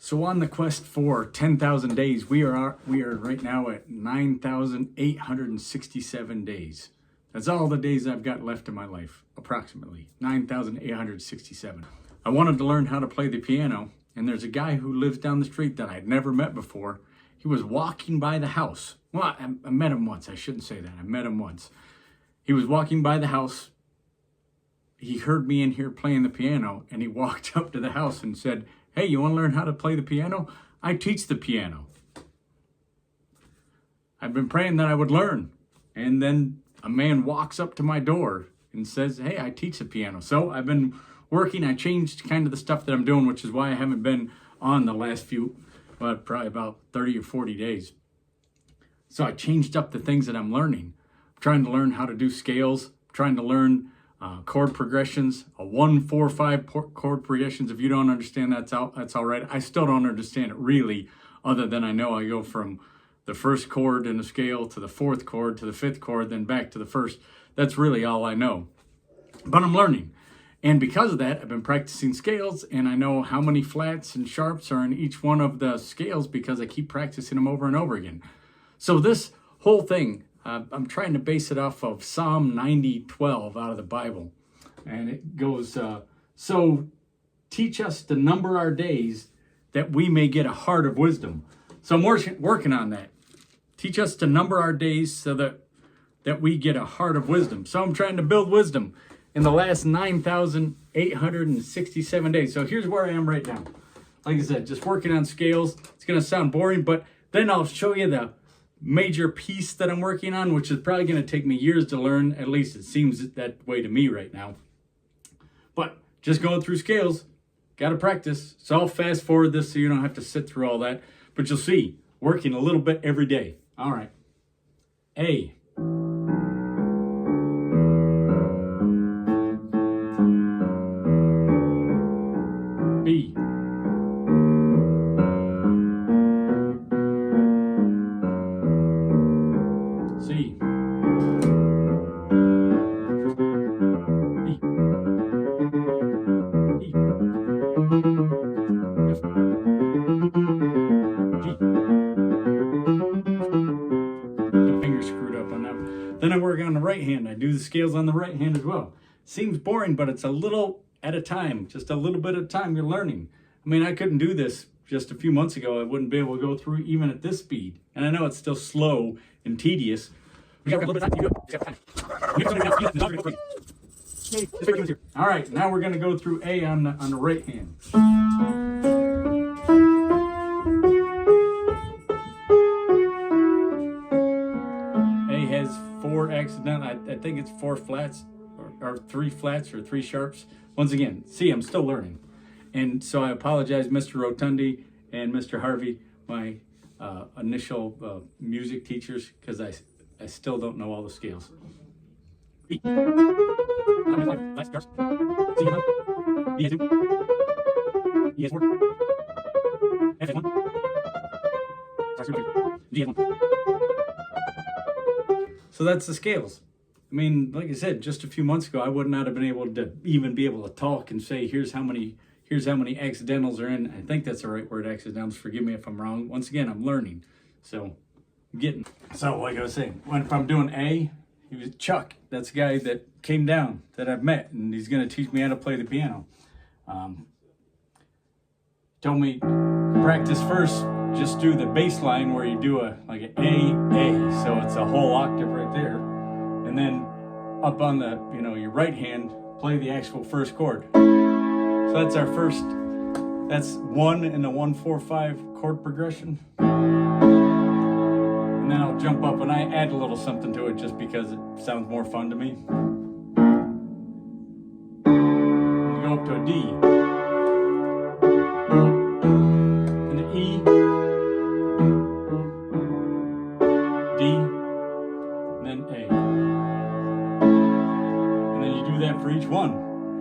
So on the quest for 10,000 days, we are right now at 9,867 days. That's all the days I've got left in my life, approximately 9,867. I wanted to learn how to play the piano, and there's a guy who lives down the street that I'd never met before. He was walking by the house. Well, I met him once. I shouldn't say that. I met him once. He was walking by the house. He heard me in here playing the piano, and he walked up to the house and said, "Hey, you want to learn how to play the piano? I teach the piano." I've been praying that I would learn. And then a man walks up to my door and says, "Hey, I teach the piano." So I've been working. I changed kind of the stuff that I'm doing, which is why I haven't been on the last few, probably about 30 or 40 days. So I changed up the things that I'm learning. I'm trying to learn how to do scales, I'm trying to learn chord progressions, a 1-4-5 chord progressions. If you don't understand that's all right. I still don't understand it really, other than I know I go from the first chord in a scale to the fourth chord to the fifth chord, then back to the first. That's really all I know. But I'm learning. And because of that, I've been practicing scales, and I know how many flats and sharps are in each one of the scales because I keep practicing them over and over again. So this whole thing, I'm trying to base it off of Psalm 90:12 out of the Bible. And it goes, so teach us to number our days that we may get a heart of wisdom. So I'm working on that. Teach us to number our days so that we get a heart of wisdom. So I'm trying to build wisdom in the last 9,867 days. So here's where I am right now. Like I said, just working on scales. It's going to sound boring, but then I'll show you the major piece that I'm working on, which is probably going to take me years to learn. At least it seems that way to me right now. But just going through scales, got to practice. So I'll fast forward this so you don't have to sit through all that. But you'll see, working a little bit every day. All right. A. B. C. D. E. F. G. The finger screwed up on that. Then I work on the right hand. I do the scales on the right hand as well. Seems boring, but it's a little at a time, just a little bit at a time you're learning. I mean, I couldn't do this just a few months ago. I wouldn't be able to go through even at this speed. And I know it's still slow and tedious. We got a little bit of time. All right, now we're going to go through A on the right hand. A has 4 accidental, I think it's 4 flats or 3 flats or 3 sharps. Once again, see, I'm still learning. And so I apologize, Mr. Rotundi and Mr. Harvey, my initial music teachers, because I still don't know all the scales. B. Flats, sharps. C has 1. D has 2. E has 4. F has 1. G has 1. So that's the scales. I mean, like I said, just a few months ago, I would not have been able to even be able to talk and say, here's how many accidentals are in. I think that's the right word, accidentals. Forgive me if I'm wrong. Once again, I'm learning. So I'm getting. So like I was saying, if I'm doing A, he was Chuck. That's the guy that came down that I've met, and he's going to teach me how to play the piano. Told me practice first. Just do the bass line where you do an A, so it's a whole octave right there. And then up on the, your right hand, play the actual first chord. So that's our first, that's 1 in the 1-4-5 chord progression. And then I'll jump up and I add a little something to it just because it sounds more fun to me. And go up to a D. And an E. D. And then A. That for each one,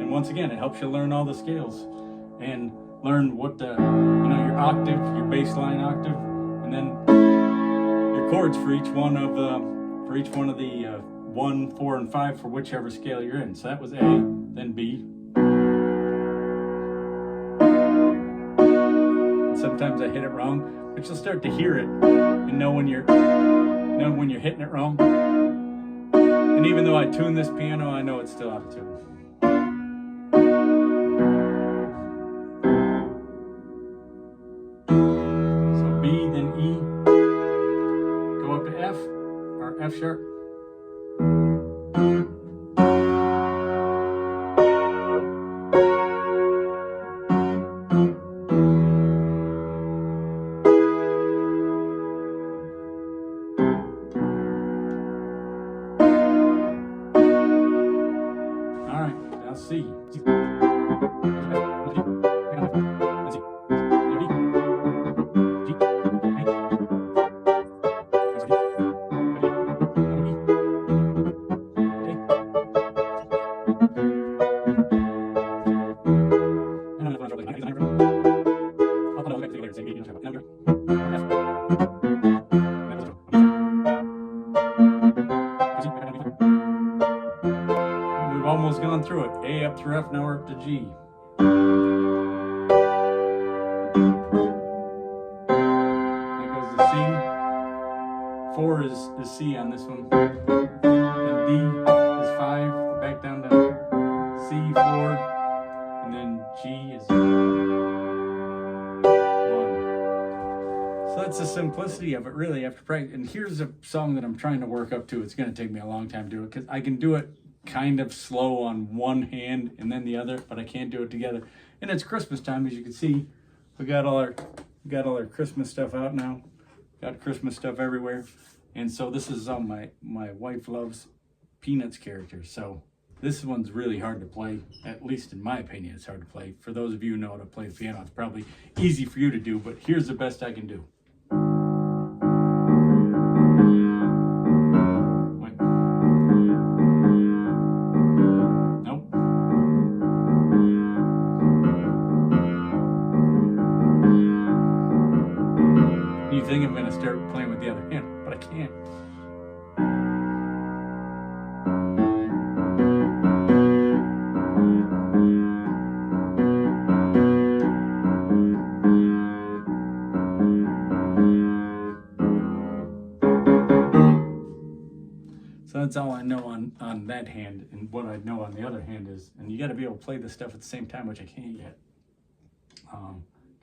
and once again, it helps you learn all the scales and learn what your octave, your bass line octave, and then your chords for each one of the 1, 4, and 5 for whichever scale you're in. So that was A, then B, sometimes I hit it wrong, but you'll start to hear it and know when you're hitting it wrong. And even though I tune this piano, I know it's still out of tune. So B, then E, go up to F, or F sharp. C. We've almost gone through it. A up through F, now we're up to G. There goes the C. 4 is C on this one. Then D is 5, back down to C, 4, and then G is 1. So that's the simplicity of it, really, after practice. And here's a song that I'm trying to work up to. It's going to take me a long time to do it, because I can do it kind of slow on one hand and then the other, but I can't do it together. And it's Christmas time, as you can see. We got all our Christmas stuff out now. Got Christmas stuff everywhere. And so this is my wife loves Peanuts characters. So this one's really hard to play, at least in my opinion. It's hard to play. For those of you who know how to play the piano, it's probably easy for you to do, but here's the best I can do. You think I'm going to start playing with the other hand, but I can't. So that's all I know on that hand, and what I know on the other hand is, and you got to be able to play this stuff at the same time, which I can't yet. Gotta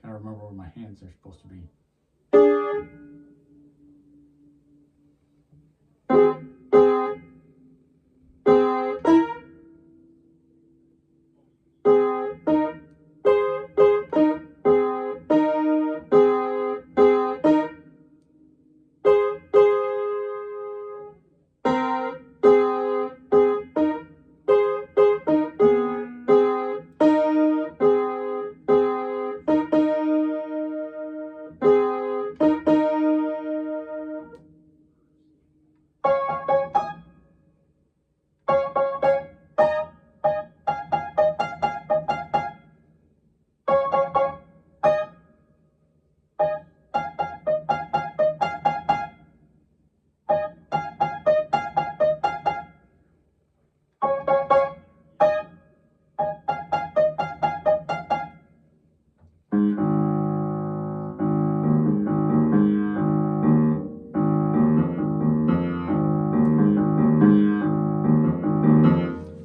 remember where my hands are supposed to be.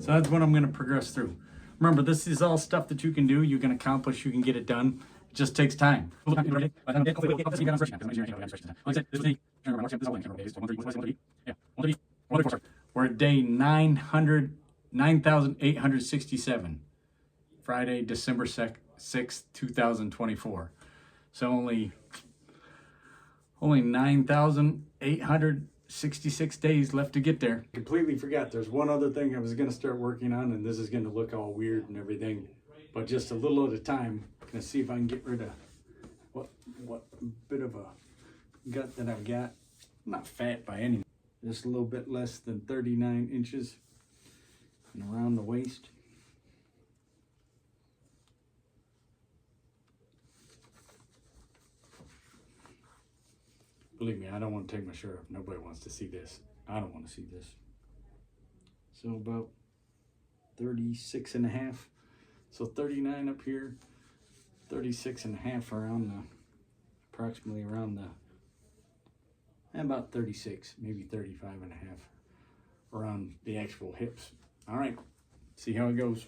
So that's what I'm going to progress through. Remember, this is all stuff that you can do, you can accomplish, you can get it done. It just takes time. We're at day 9,867. Friday, December 6th, 2024. So only 9,866 days left to get there. Completely forgot. There's one other thing I was going to start working on, and this is going to look all weird and everything, but just a little at a time. I'm going to see if I can get rid of what bit of a gut that I've got. I'm not fat by any means. Just a little bit less than 39 inches and around the waist. Believe me, I don't want to take my shirt off. Nobody wants to see this. I don't want to see this. So about 36 and a half. So 39 up here, 36 and a half around approximately around about 36, maybe 35 and a half around the actual hips. All right, see how it goes.